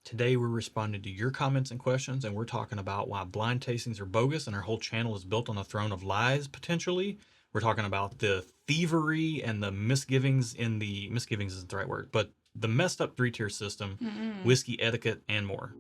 Today we're responding to your comments and questions, and we're talking about why blind tastings are bogus and our whole channel is built on a throne of lies, potentially. We're talking about the thievery and the misgivings misgivings isn't the right word, but the messed up 3-tier system, whiskey etiquette, and more.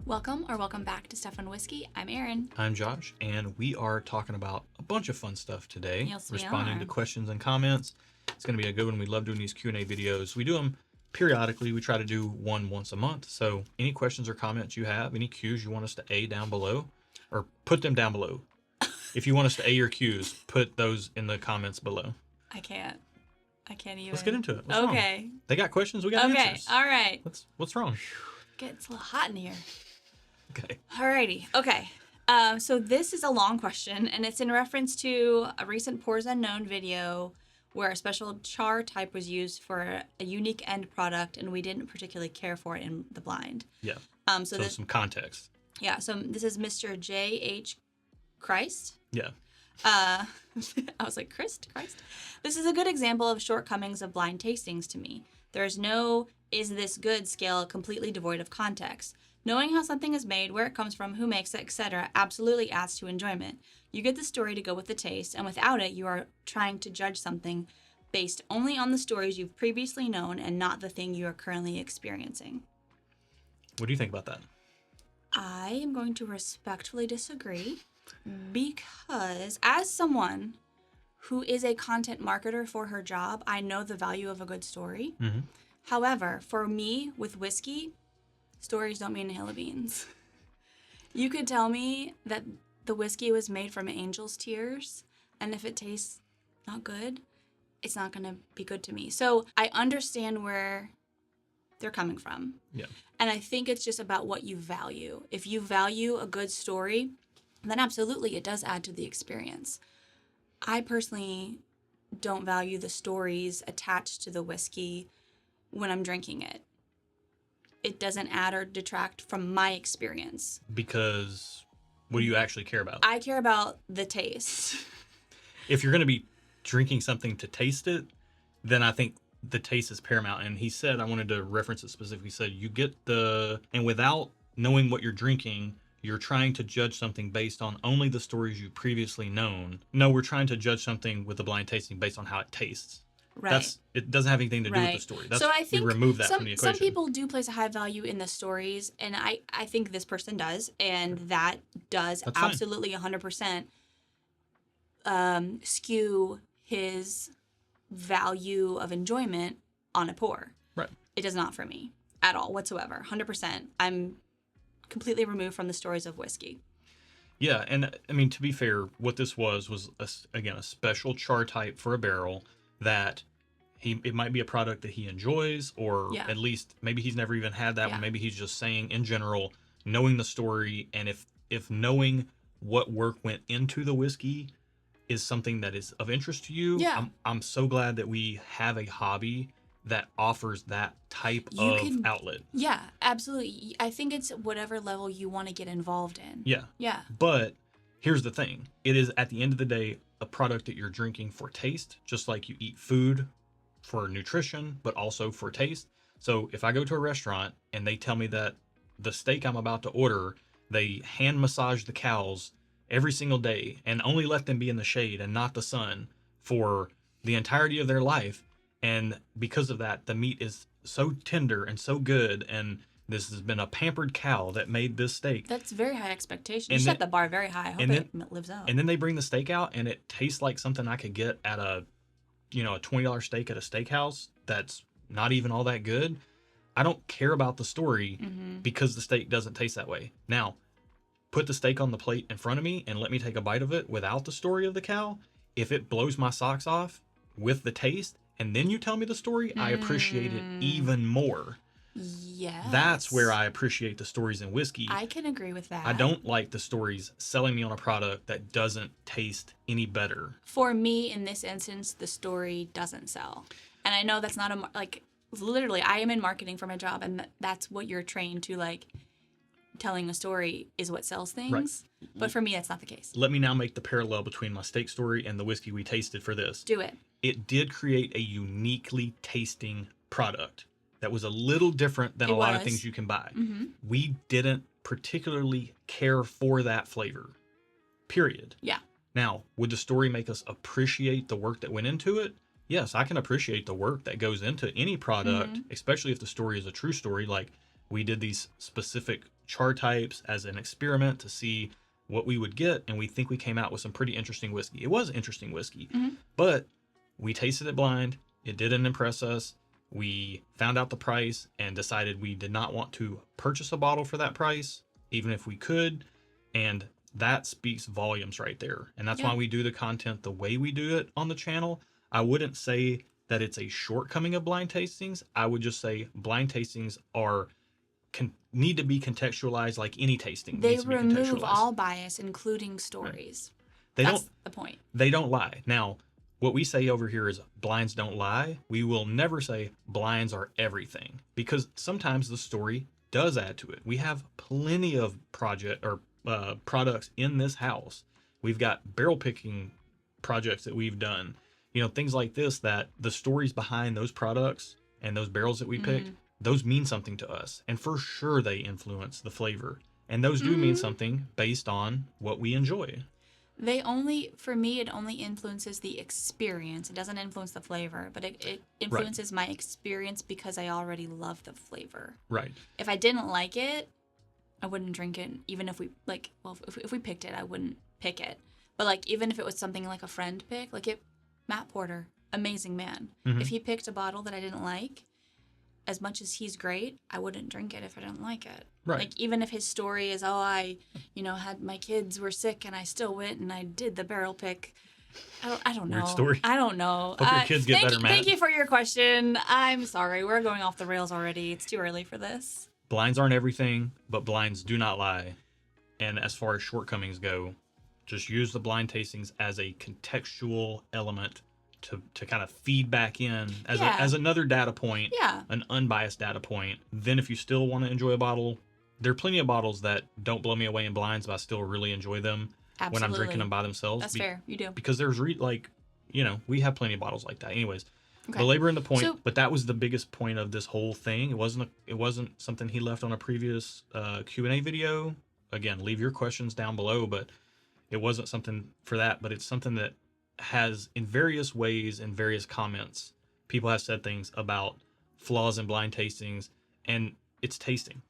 Welcome back to Stuff and Whiskey. I'm Erin. I'm Josh, and we are talking about a bunch of fun stuff today. Yes, we responding are. to questions and comments. It's going to be a good one. We love doing these Q&A videos. We do them periodically. We try to do one once a month. So any questions or comments you have, any Q's you want us to A down below, or put them down below. If you want us to A your Q's, put those in the comments below. I can't even. Let's get into it. What's wrong? They got questions. We got answers. All right. What's wrong? It's a little hot in here. Okay. Alrighty. Okay. So this is a long question, and it's in reference to a recent Pours Unknown video where a special char type was used for a unique end product, and we didn't particularly care for it in the blind. Yeah. So some context. Yeah. So this is Mr. J.H. Christ. Yeah. I was like, Christ. This is a good example of shortcomings of blind tastings to me. There's no "is this good" scale completely devoid of context. Knowing how something is made, where it comes from, who makes it, etc. absolutely adds to enjoyment. You get the story to go with the taste, and without it, you are trying to judge something based only on the stories you've previously known and not the thing you are currently experiencing. What do you think about that? I am going to respectfully disagree because as someone who is a content marketer for her job, I know the value of a good story. Mm-hmm. However, for me, with whiskey, stories don't mean a hill of beans. You could tell me that the whiskey was made from angel's tears, and if it tastes not good, it's not going to be good to me. So I understand where they're coming from. Yeah. And I think it's just about what you value. If you value a good story, then absolutely it does add to the experience. I personally don't value the stories attached to the whiskey when I'm drinking it. It doesn't add or detract from my experience. Because what do you actually care about? I care about the taste. If you're going to be drinking something to taste it, then I think the taste is paramount. And he said, I wanted to reference it specifically, he said, and without knowing what you're drinking, you're trying to judge something based on only the stories you've previously known. No, we're trying to judge something with the blind tasting based on how it tastes. Right. It doesn't have anything to do with the story. So I think we remove that from the equation. Some people do place a high value in the stories, and I think this person does, and that does That's absolutely 100% skew his value of enjoyment on a pour. Right. It does not for me at all whatsoever. 100%. I'm completely removed from the stories of whiskey. Yeah, and I mean, to be fair, what this was again a special char type for a barrel that it might be a product that he enjoys, or at least maybe he's never even had that one. Maybe he's just saying in general, knowing the story, and if knowing what work went into the whiskey is something that is of interest to you, I'm so glad that we have a hobby that offers that type of outlet. Yeah, absolutely. I think it's whatever level you want to get involved in. Yeah. Yeah. But here's the thing. It is, at the end of the day, a product that you're drinking for taste, just like you eat food for nutrition, but also for taste. So if I go to a restaurant and they tell me that the steak I'm about to order, they hand massage the cows every single day and only let them be in the shade and not the sun for the entirety of their life, and because of that, the meat is so tender and so good, and this has been a pampered cow that made this steak. That's very high expectation. You set the bar very high. I hope it lives up. And then they bring the steak out, and it tastes like something I could get at a $20 steak at a steakhouse that's not even all that good. I don't care about the story because the steak doesn't taste that way. Now, put the steak on the plate in front of me and let me take a bite of it without the story of the cow. If it blows my socks off with the taste, and then you tell me the story, I appreciate it even more. Yes. That's where I appreciate the stories in whiskey. I can agree with that. I don't like the stories selling me on a product that doesn't taste any better. For me, in this instance, the story doesn't sell. And I know that's not literally, I am in marketing for my job, and that's what you're trained to telling a story is what sells things. Right. But for me, that's not the case. Let me now make the parallel between my steak story and the whiskey we tasted for this. Do it. It did create a uniquely tasting product that was a little different than a lot of things you can buy. Mm-hmm. We didn't particularly care for that flavor, period. Yeah. Now, would the story make us appreciate the work that went into it? Yes, I can appreciate the work that goes into any product, especially if the story is a true story. Like, we did these specific char types as an experiment to see what we would get, and we think we came out with some pretty interesting whiskey. It was interesting whiskey, but we tasted it blind. It didn't impress us. We found out the price and decided we did not want to purchase a bottle for that price, even if we could. And that speaks volumes right there. And that's why we do the content the way we do it on the channel. I wouldn't say that it's a shortcoming of blind tastings. I would just say blind tastings need to be contextualized like any tasting. They needs to be remove contextualized. all bias, including stories. They That's don't. the point. They don't lie. Now, what we say over here is blinds don't lie. We will never say blinds are everything, because sometimes the story does add to it. We have plenty of products in this house. We've got barrel picking projects that we've done, things like this, that the stories behind those products and those barrels that we picked, those mean something to us. And for sure they influence the flavor. And those do mean something based on what we enjoy. For me, it only influences the experience. It doesn't influence the flavor, but it influences my experience because I already love the flavor. Right. If I didn't like it, I wouldn't drink it. Even if if we picked it, I wouldn't pick it. But like, even if it was something like a friend pick, Matt Porter, amazing man. If he picked a bottle that I didn't like, as much as he's great, I wouldn't drink it if I didn't like it. Right. Like, even if his story is, I had my kids were sick and I still went and I did the barrel pick. I don't know. Weird story. I don't know. Hope your kids get better, Matt. Thank you for your question. I'm sorry. We're going off the rails already. It's too early for this. Blinds aren't everything, but blinds do not lie. And as far as shortcomings go, just use the blind tastings as a contextual element to kind of feed back in as another data point, an unbiased data point. Then if you still want to enjoy a bottle, there are plenty of bottles that don't blow me away in blinds, but I still really enjoy them when I'm drinking them by themselves. That's fair. You do. Because there's we have plenty of bottles like that. Anyways, belaboring the point, but that was the biggest point of this whole thing. It wasn't something he left on a previous Q&A video. Again, leave your questions down below, but it wasn't something for that, but it's something that has, in various ways, in various comments, people have said things about flaws in blind tastings, and it's tasting.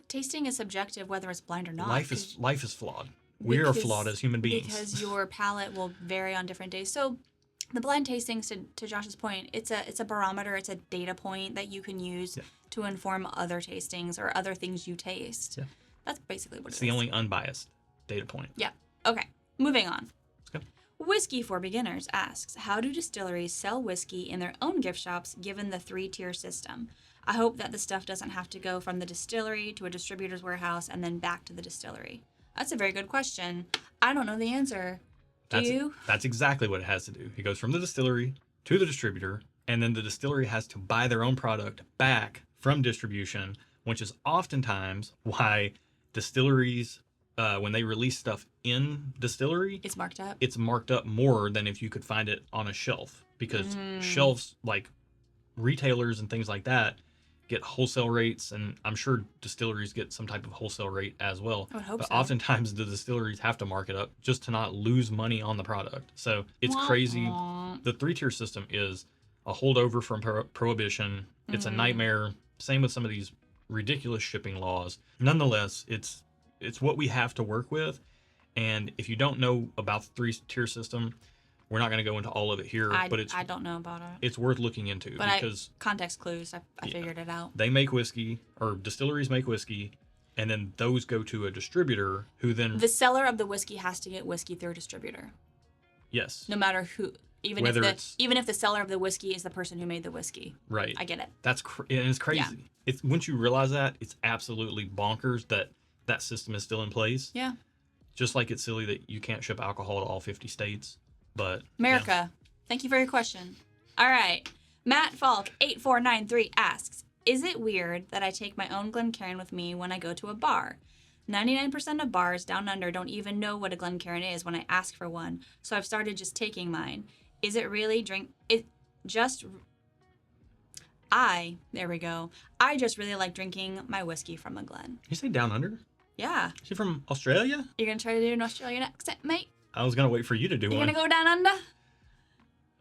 Tasting is subjective, whether it's blind or not. Life is flawed. We are flawed as human beings. Because your palate will vary on different days. So the blind tastings, to Josh's point, it's a barometer, it's a data point that you can use to inform other tastings or other things you taste. Yeah. That's basically what it is. It's the only unbiased data point. Yeah. Okay. Moving on. Let's go. Whiskey for Beginners asks, how do distilleries sell whiskey in their own gift shops given the 3-tier system? I hope that the stuff doesn't have to go from the distillery to a distributor's warehouse and then back to the distillery. That's a very good question. I don't know the answer. Do you? That's exactly what it has to do. It goes from the distillery to the distributor, and then the distillery has to buy their own product back from distribution, which is oftentimes why distilleries, when they release stuff in distillery, it's marked up. It's marked up more than if you could find it on a shelf, because shelves, like retailers and things like that, get wholesale rates, and I'm sure distilleries get some type of wholesale rate as well. I would hope but so. Oftentimes the distilleries have to mark it up just to not lose money on the product. So it's crazy. The 3-tier system is a holdover from prohibition. It's a nightmare. Same with some of these ridiculous shipping laws. Nonetheless, it's what we have to work with. And if you don't know about the 3-tier system, we're not going to go into all of it here, but I don't know about it. It's worth looking into, because context clues, I figured it out. They make whiskey, or distilleries make whiskey, and then those go to a distributor who then... The seller of the whiskey has to get whiskey through a distributor. Yes. No matter who, even if the seller of the whiskey is the person who made the whiskey. Right. I get it. And it's crazy. Yeah. It's once you realize that, it's absolutely bonkers that system is still in place. Yeah. Just like it's silly that you can't ship alcohol to all 50 states. But America, thank you for your question. All right. Matt Falk 8493 asks, Is it weird that I take my own Glencairn with me when I go to a bar? 99% of bars down under don't even know what a Glencairn is when I ask for one, so I've started just taking mine. Is it really there we go. I just really like drinking my whiskey from a Glen. You say down under? Yeah. Is she from Australia? You're going to try to do an Australian accent, mate? I was going to wait for you to do You're one. going to go down under?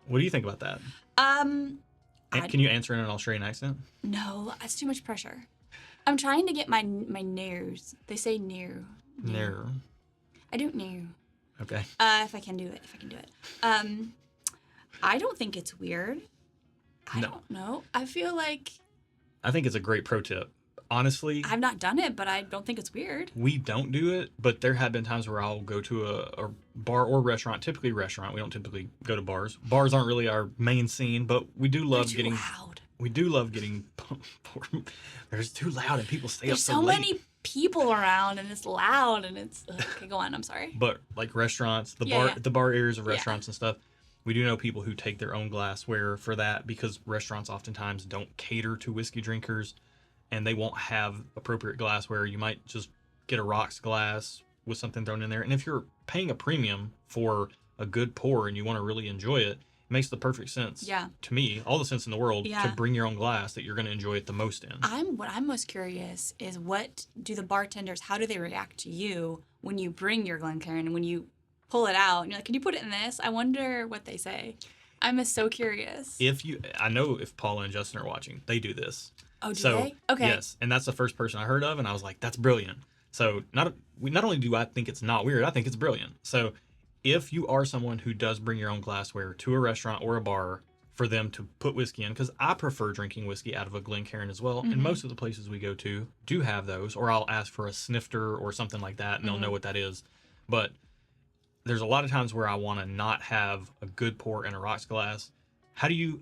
What do you think about that? Can you answer in an Australian accent? No, that's too much pressure. I'm trying to get my nose. They say new. No. I don't know. Okay. If I can do it. I don't think it's weird. I don't know. I feel like I think it's a great pro tip. Honestly, I've not done it, but I don't think it's weird. We don't do it, but there have been times where I'll go to a bar or restaurant, typically restaurant. We don't typically go to bars. Bars aren't really our main scene, but we do love getting loud. We do love getting There's too loud and people stay There's up so late. There's so many people around and it's loud and it's okay, go on, I'm sorry. But like restaurants, the bar areas of restaurants and stuff, we do know people who take their own glassware for that because restaurants oftentimes don't cater to whiskey drinkers. And they won't have appropriate glassware. You might just get a rocks glass with something thrown in there. And if you're paying a premium for a good pour and you want to really enjoy it, it makes the perfect sense. Yeah. To me, all the sense in the world to bring your own glass that you're going to enjoy it the most in. What I'm most curious is what do the bartenders, how do they react to you when you bring your Glencairn and when you pull it out and you're like, can you put it in this? I wonder what they say. I'm so curious. I know if Paula and Justin are watching, they do this. Oh, do they? Okay. Yes, and that's the first person I heard of, and I was like, that's brilliant. So not only do I think it's not weird, I think it's brilliant. So if you are someone who does bring your own glassware to a restaurant or a bar for them to put whiskey in, because I prefer drinking whiskey out of a Glencairn as well, and most of the places we go to do have those, or I'll ask for a snifter or something like that, and they'll know what that is. But there's a lot of times where I want to not have a good pour in a rocks glass.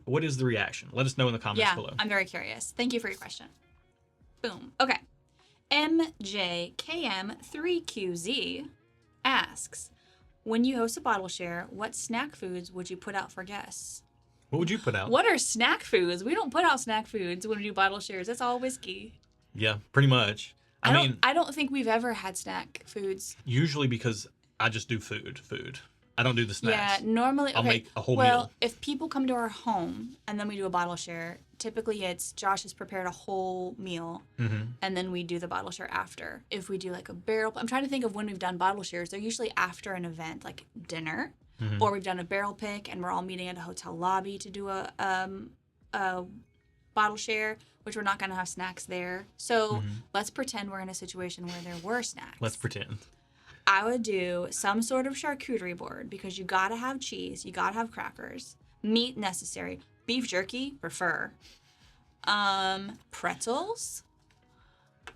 What is the reaction? Let us know in the comments below. I'm very curious. Thank you for your question. Boom. Okay. MJKM3QZ asks, when you host a bottle share, what snack foods would you put out for guests? What would you put out? What are snack foods? We don't put out snack foods when we do bottle shares. It's all whiskey. Yeah, pretty much. I don't think we've ever had snack foods. Usually because I just do food. I don't do the snacks. Yeah, normally, I'll make a whole meal. Well, if people come to our home and then we do a bottle share, typically it's Josh has prepared a whole meal and then we do the bottle share after. If we do like a barrel, I'm trying to think of when we've done bottle shares. They're usually after an event like dinner or we've done a barrel pick and we're all meeting at a hotel lobby to do a bottle share, which we're not going to have snacks there. So let's pretend we're in a situation where there were snacks. Let's pretend. I would do some sort of charcuterie board because you gotta have cheese, you gotta have crackers, meat necessary, beef jerky, prefer, pretzels.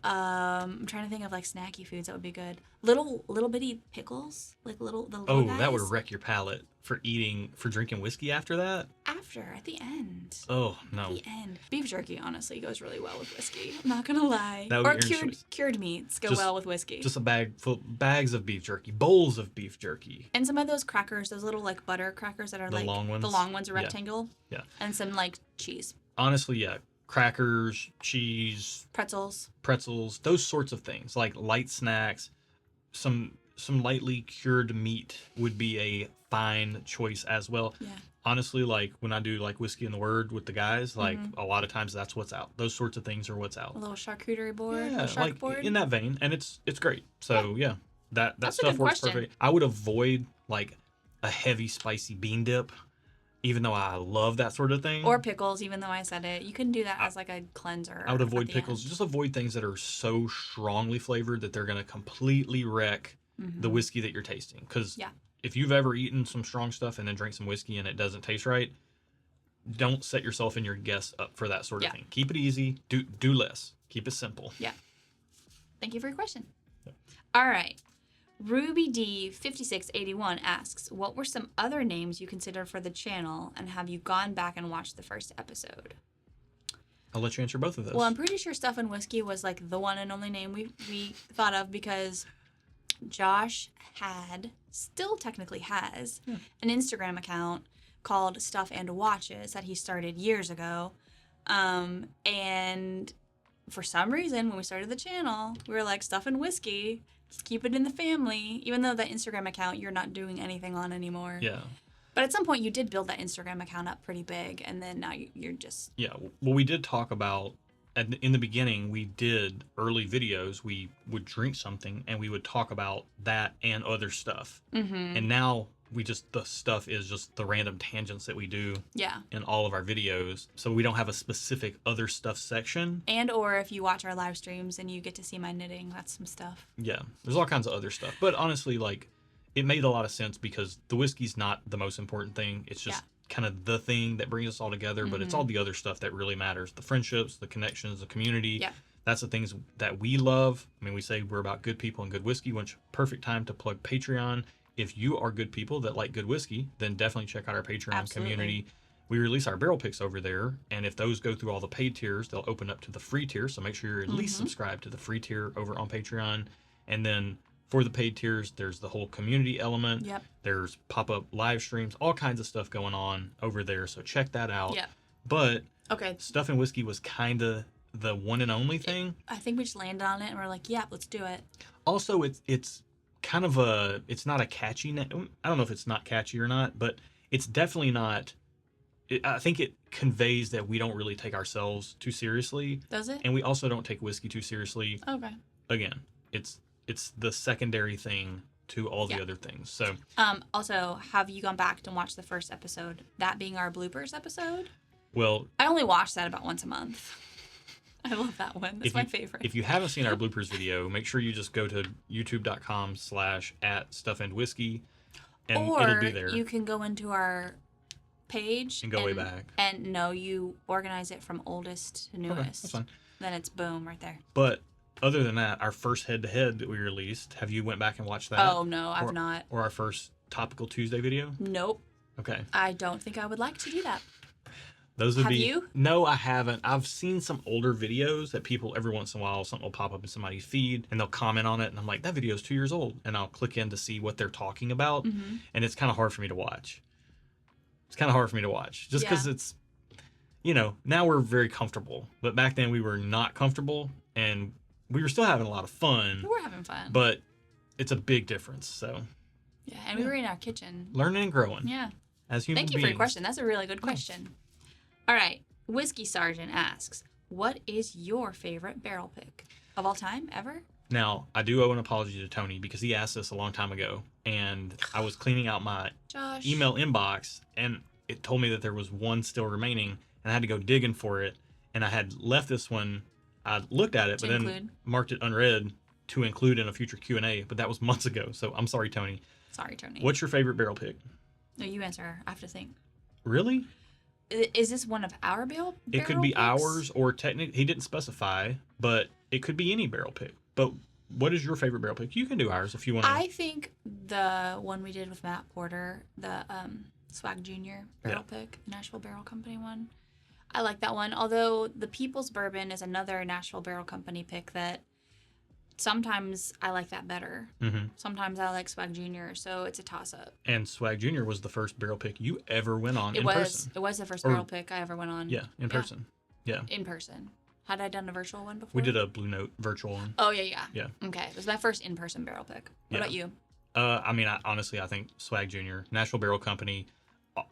I'm trying to think of like snacky foods that would be good. Little bitty pickles, like the little guys. That would wreck your palate for drinking whiskey after that. At the end. Oh no. At the end, beef jerky honestly goes really well with whiskey. I'm not gonna lie. That would or cured meats go well with whiskey. Just a bags of beef jerky, bowls of beef jerky, and some of those crackers, those little like butter crackers that are the long ones, are rectangle. Yeah. And some like cheese. Honestly, yeah. Crackers, cheese, pretzels, those sorts of things, like light snacks, some lightly cured meat would be a fine choice as well. Yeah. Honestly, like when I do like whiskey in the word with the guys, like a lot of times that's what's out. Those sorts of things are what's out. A little charcuterie board, yeah, like board. In that vein, and it's great. So yeah, that stuff works perfect. I would avoid like a heavy spicy bean dip. Even though I love that sort of thing. Or pickles, even though I said it. You can do that as like a cleanser. I would avoid pickles. Just avoid things that are so strongly flavored that they're going to completely wreck the whiskey that you're tasting. Because if you've ever eaten some strong stuff and then drank some whiskey and it doesn't taste right, don't set yourself and your guests up for that sort of thing. Keep it easy. Do less. Keep it simple. Yeah. Thank you for your question. Yep. All right. Ruby D5681 asks, what were some other names you considered for the channel, and have you gone back and watched the first episode? I'll let you answer both of those. Well, I'm pretty sure Stuff and Whiskey was like the one and only name we thought of because Josh still technically has, an Instagram account called Stuff and Watches that he started years ago. And for some reason, when we started the channel, we were like, stuff and whiskey, just keep it in the family. Even though that Instagram account you're not doing anything on anymore. Yeah. But at some point, you did build that Instagram account up pretty big, and then now you're just... Yeah. Well, we did talk about, in the beginning, we did early videos. We would drink something, and we would talk about that and other stuff. Mm-hmm. And now the stuff is just the random tangents that we do in all of our videos. So we don't have a specific other stuff section. And or if you watch our live streams and you get to see my knitting, that's some stuff. Yeah. There's all kinds of other stuff. But honestly, like, it made a lot of sense because the whiskey's not the most important thing. It's just kind of the thing that brings us all together, but it's all the other stuff that really matters. The friendships, the connections, the community. Yeah. That's the things that we love. I mean, we say we're about good people and good whiskey, which perfect time to plug Patreon. If you are good people that like good whiskey, then definitely check out our Patreon community. We release our barrel picks over there, and if those go through all the paid tiers, they'll open up to the free tier. So make sure you're at least subscribed to the free tier over on Patreon. And then for the paid tiers, there's the whole community element. Yep. There's pop-up live streams, all kinds of stuff going on over there. So check that out. Yeah. But okay, Stuff and Whiskey was kind of the one and only thing. I think we just landed on it and we're like, yeah, let's do it. Also, it's kind of it's not a catchy name. I don't know if it's not catchy or not, but it's definitely not. I think it conveys that we don't really take ourselves too seriously. Does it? And we also don't take whiskey too seriously. Okay. Again, it's the secondary thing to all the other things. So also, have you gone back and watched the first episode, that being our bloopers episode? Well, I only watch that about once a month. I love that one. That's my favorite. If you haven't seen our bloopers video, make sure you just go to youtube.com/@stuffandwhiskey and it'll be there. Or you can go into our page and go way back. And no, you organize it from oldest to newest. Okay, that's fine. Then it's boom right there. But other than that, our first head-to-head that we released, have you went back and watched that? Oh, no, I've not. Or our first Topical Tuesday video? Nope. Okay. I don't think I would like to do that. Those would have you? No, I haven't. I've seen some older videos that people, every once in a while, something will pop up in somebody's feed and they'll comment on it. And I'm like, that video is 2 years old. And I'll click in to see what they're talking about. Mm-hmm. And it's kind of hard for me to watch. Just because it's, now we're very comfortable. But back then we were not comfortable and we were still having a lot of fun. We were having fun. But it's a big difference. So. Yeah, and we were in our kitchen. Learning and growing. Yeah. As human beings. Thank you for your question. That's a really good question. All right. Whiskey Sergeant asks, what is your favorite barrel pick of all time, ever? Now, I do owe an apology to Tony because he asked this a long time ago, and I was cleaning out my email inbox, and it told me that there was one still remaining, and I had to go digging for it, and I had left this one. I looked at it, but then marked it unread to include in a future Q&A, but that was months ago, so I'm sorry, Tony. Sorry, Tony. What's your favorite barrel pick? No, you answer. I have to think. Really? Is this one of our barrel It could be picks? ours, or technically, he didn't specify, but it could be any barrel pick. But what is your favorite barrel pick? You can do ours if you want to. I think the one we did with Matt Porter, the Swag Junior barrel pick, Nashville Barrel Company one. I like that one. Although the People's Bourbon is another Nashville Barrel Company pick that sometimes I like that better. Mm-hmm. Sometimes I like Swag Junior, so it's a toss-up. And Swag Junior was the first barrel pick you ever went on in person. It was the first barrel pick I ever went on. Yeah, in person. Yeah. In person. Had I done a virtual one before? We did a Blue Note virtual one. Oh, yeah. Yeah. Okay. It was my first in-person barrel pick. What about you? I think Swag Junior, Nashville Barrel Company.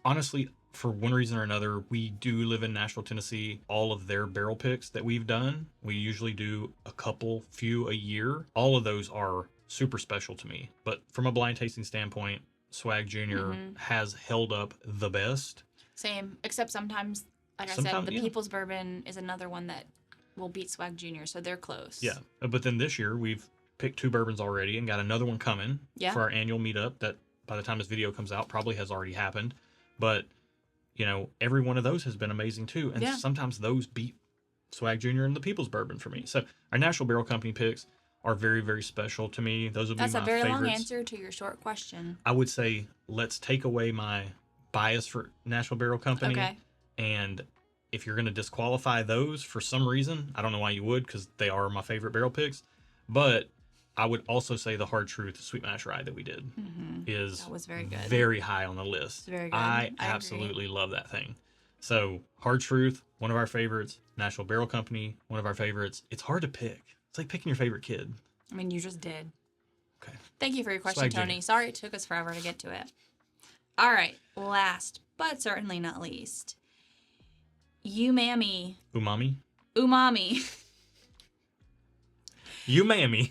Honestly, for one reason or another, we do live in Nashville, Tennessee. All of their barrel picks that we've done, we usually do a few a year. All of those are super special to me. But from a blind tasting standpoint, Swag Junior has held up the best. Same, except sometimes, like I said, the People's Bourbon is another one that will beat Swag Junior, so they're close. Yeah, but then this year we've picked 2 bourbons already and got another one coming for our annual meetup that by the time this video comes out probably has already happened. But, every one of those has been amazing too. And sometimes those beat Swag Junior and the People's Bourbon for me. So our Nashville Barrel Company picks are very, very special to me. Those would be my favorites. That's a very long answer to your short question. I would say let's take away my bias for Nashville Barrel Company. Okay. And if you're going to disqualify those for some reason, I don't know why you would because they are my favorite barrel picks. But I would also say the Hard Truth Sweet Mash Rye that we did is that was very good. Very high on the list. It's very good. I absolutely love that thing. So Hard Truth, one of our favorites. Nashville Barrel Company, one of our favorites. It's hard to pick. It's like picking your favorite kid. I mean, you just did. Okay. Thank you for your question, Swag Tony. Junior. Sorry it took us forever to get to it. All right. Last, but certainly not least. Umami. Umami? Umami.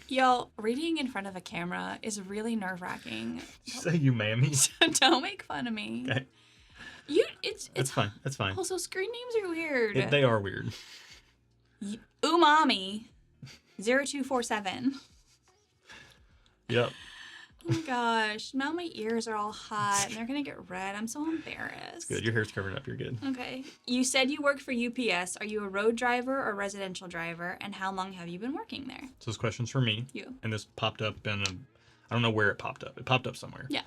Yo, reading in front of a camera is really nerve-wracking. Did you say umami? Don't make fun of me. Okay. It's fine. That's fine. Also, screen names are weird. They are weird. Umami 0247. Yep. Oh my gosh. Now my ears are all hot and they're going to get red. I'm so embarrassed. Good. Your hair's covered up. You're good. Okay. You said you worked for UPS. Are you a road driver or residential driver? And how long have you been working there? So this question's for me. You. And this popped up I don't know where it popped up. It popped up somewhere. Yeah.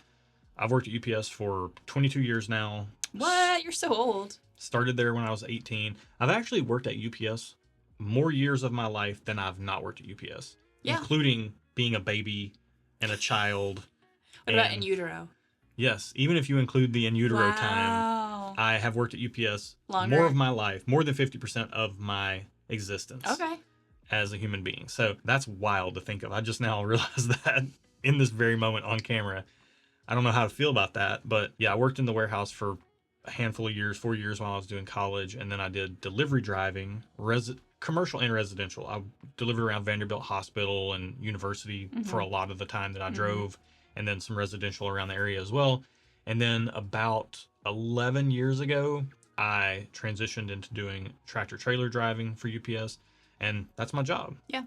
I've worked at UPS for 22 years now. What? You're so old. Started there when I was 18. I've actually worked at UPS more years of my life than I've not worked at UPS. Yeah. Including being a baby and a child. What about in utero? Yes. Even if you include the in utero time, Wow. I have worked at UPS Longer? more of my life, more than 50% of my existence Okay. as a human being. So that's wild to think of. I just now realized that in this very moment on camera. I don't know how to feel about that, but yeah, I worked in the warehouse for a handful of years, 4 years while I was doing college, and then I did delivery driving, commercial and residential. I delivered around Vanderbilt Hospital and University for a lot of the time that I drove, and then some residential around the area as well. And then about 11 years ago, I transitioned into doing tractor trailer driving for UPS, and that's my job. Yeah.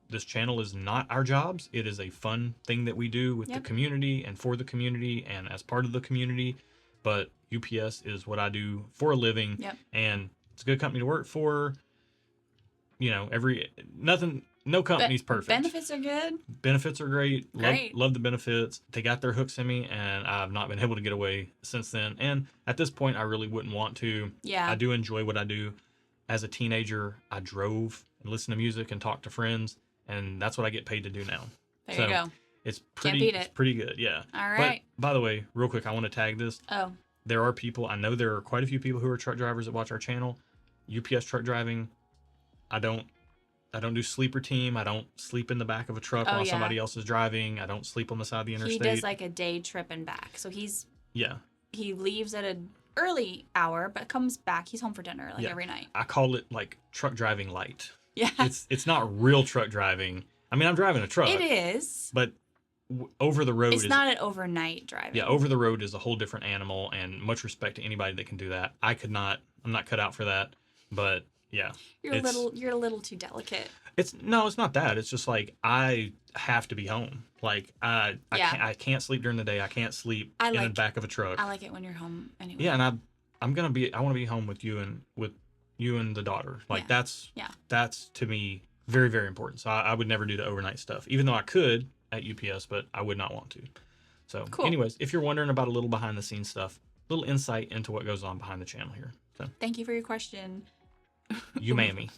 This channel is not our jobs. It is a fun thing that we do with the community and for the community and as part of the community. But UPS is what I do for a living. Yep. And it's a good company to work for. You know, no company's perfect. Benefits are good. Benefits are great. Great. Love the benefits. They got their hooks in me, and I've not been able to get away since then. And at this point, I really wouldn't want to. Yeah. I do enjoy what I do. As a teenager, I drove and listened to music and talked to friends, and that's what I get paid to do now. There you go. It's Can't beat it. It's pretty good, yeah. All right. But by the way, real quick, I want to tag this. Oh. There are people, I know there are quite a few people who are truck drivers that watch our channel. UPS truck driving, I don't do sleeper team. I don't sleep in the back of a truck while somebody else is driving. I don't sleep on the side of the interstate. He does like a day trip and back. So he leaves at an early hour, but comes back. He's home for dinner every night. I call it like truck driving light. Yeah. It's not real truck driving. I mean, I'm driving a truck. It is. But over the road it's not an overnight driving. Yeah, over the road is a whole different animal, and much respect to anybody that can do that. I'm not cut out for that, but yeah. You're a little too delicate. It's not that. It's just like I have to be home. Like I can't sleep during the day. I can't sleep in the back of a truck. I like it when you're home anyway. Yeah, and I want to be home with you and the daughter. Like that's to me very, very important. So I would never do the overnight stuff, even though I could at UPS, but I would not want to. So anyways, if you're wondering about a little behind the scenes stuff, little insight into what goes on behind the channel here. So thank you for your question. You mammy.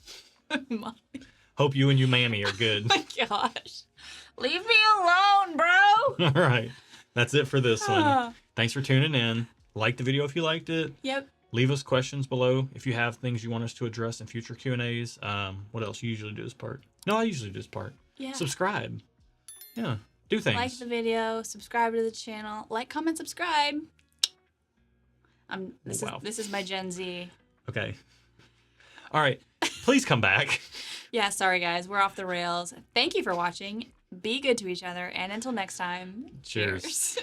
Hope you and you mammy are good. Oh my gosh. Leave me alone, bro. All right. That's it for this one. Thanks for tuning in. Like the video if you liked it. Yep. Leave us questions below if you have things you want us to address in future Q&As. What else? You usually do this part. No, I usually do this part. Yeah. Subscribe. Yeah. Do things. Like the video. Subscribe to the channel. Like, comment, subscribe. This is my Gen Z. Okay. All right. Please come back. Yeah, sorry guys. We're off the rails. Thank you for watching. Be good to each other. And until next time, Cheers.